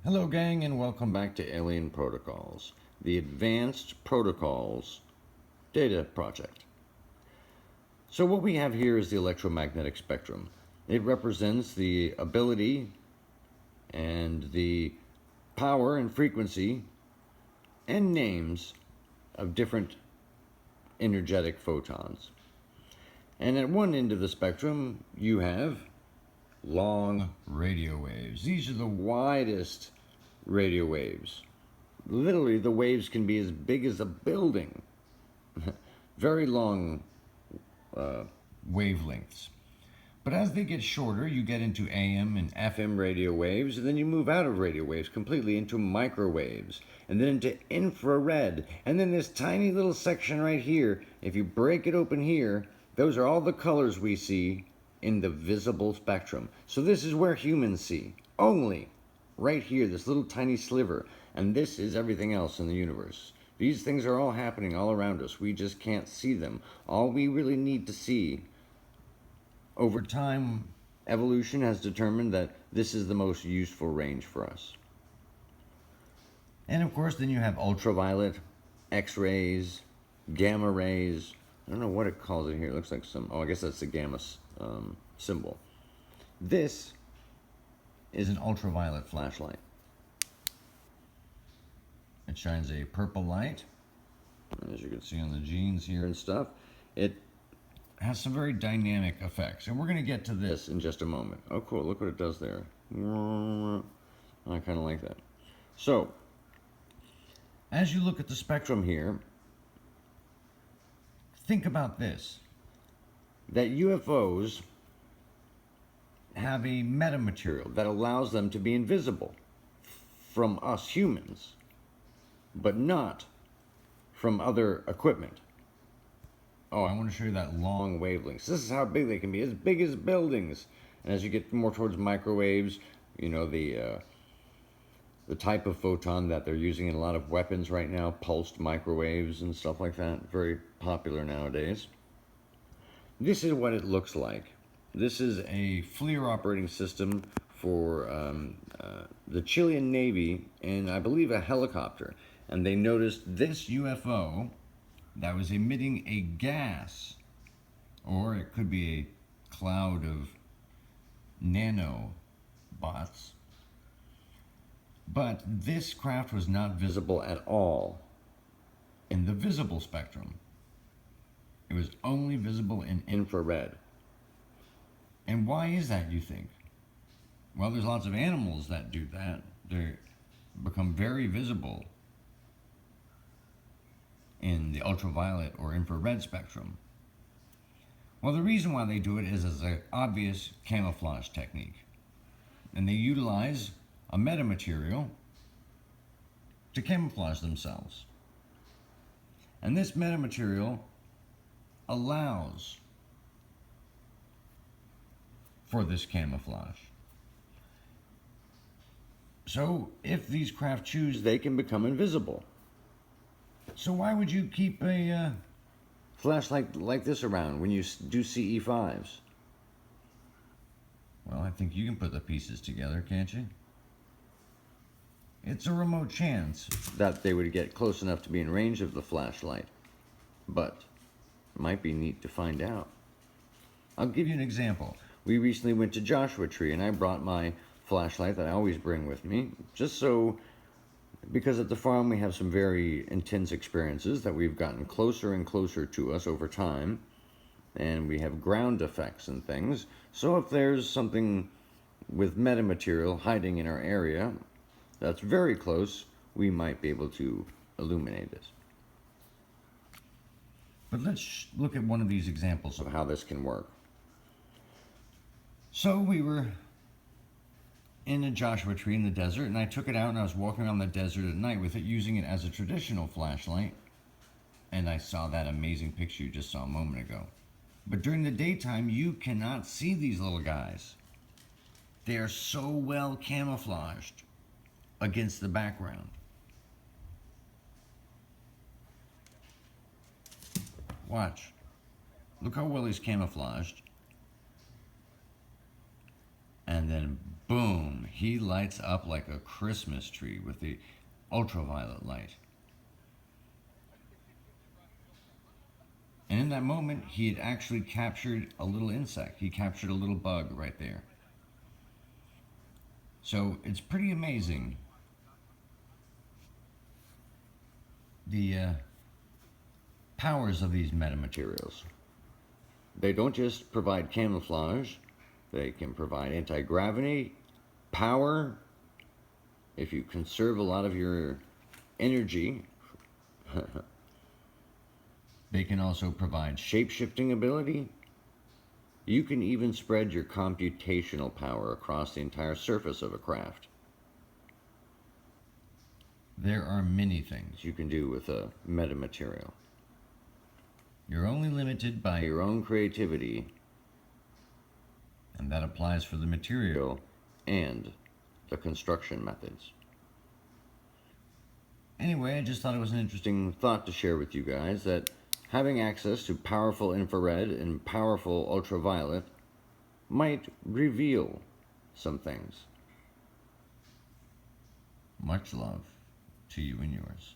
Hello gang, and welcome back to Alien Protocols, the Advanced Protocols Data Project. So what we have here is the electromagnetic spectrum. It represents the ability and the power and frequency and names of different energetic photons. And at one end of the spectrum, you have long radio waves. These are the widest radio waves. Literally, the waves can be as big as a building. Very long wavelengths. But as they get shorter, you get into AM and FM radio waves, and then you move out of radio waves completely into microwaves, and then into infrared, and then this tiny little section right here, if you break it open here, those are all the colors we see in the visible spectrum. So this is where humans see, only right here, this little tiny sliver, and this is everything else in the universe. These things are all happening all around us. We just can't see them. All we really need to see, over time, evolution has determined that this is the most useful range for us. And of course, then you have ultraviolet, X-rays, gamma rays. I don't know what it calls it here. It looks like some, I guess that's the gamma symbol. This is an ultraviolet flashlight. It shines a purple light, and as you can see on the jeans here and stuff, it has some very dynamic effects, and we're going to get to this in just a moment. Oh cool, look what it does there. I kind of like that. So as you look at the spectrum here, think about this, that UFOs have a metamaterial that allows them to be invisible from us humans, but not from other equipment. Oh, I want to show you that long wavelengths. This is how big they can be, as big as buildings. And as you get more towards microwaves, you know, the type of photon that they're using in a lot of weapons right now, pulsed microwaves and stuff like that, very popular nowadays. This is what it looks like. This is a FLIR operating system for the Chilean Navy, and I believe a helicopter. And they noticed this UFO that was emitting a gas, or it could be a cloud of nanobots. But this craft was not visible at all in the visible spectrum. It was only visible in infrared. And why is that, you think? Well, there's lots of animals that do that. They become very visible in the ultraviolet or infrared spectrum. Well, the reason why they do it is as an obvious camouflage technique. And they utilize a metamaterial to camouflage themselves. And this metamaterial allows for this camouflage. So if these craft choose, they can become invisible. So why would you keep a flashlight like this around when you do CE5s? Well, I think you can put the pieces together, can't you? It's a remote chance that they would get close enough to be in range of the flashlight, but it might be neat to find out. I'll give you an example. We recently went to Joshua Tree, and I brought my flashlight that I always bring with me, just so, because at the farm we have some very intense experiences that we've gotten closer and closer to us over time, and we have ground effects and things. So if there's something with metamaterial hiding in our area that's very close, we might be able to illuminate it. But let's look at one of these examples of how this can work. So we were in a Joshua Tree in the desert, and I took it out and I was walking around the desert at night with it, using it as a traditional flashlight, and I saw that amazing picture you just saw a moment ago. But during the daytime, you cannot see these little guys. They are so well camouflaged against the background. Watch. Look how well he's camouflaged. And then boom, he lights up like a Christmas tree with the ultraviolet light. And in that moment, he had actually captured a little insect. He captured a little bug right there. So it's pretty amazing the powers of these metamaterials. They don't just provide camouflage, they can provide anti-gravity, power. If you conserve a lot of your energy, they can also provide shape-shifting ability. You can even spread your computational power across the entire surface of a craft. There are many things you can do with a metamaterial. You're only limited by your own creativity, and that applies for the material and the construction methods. Anyway, I just thought it was an interesting thought to share with you guys, that having access to powerful infrared and powerful ultraviolet might reveal some things. Much love to you and yours.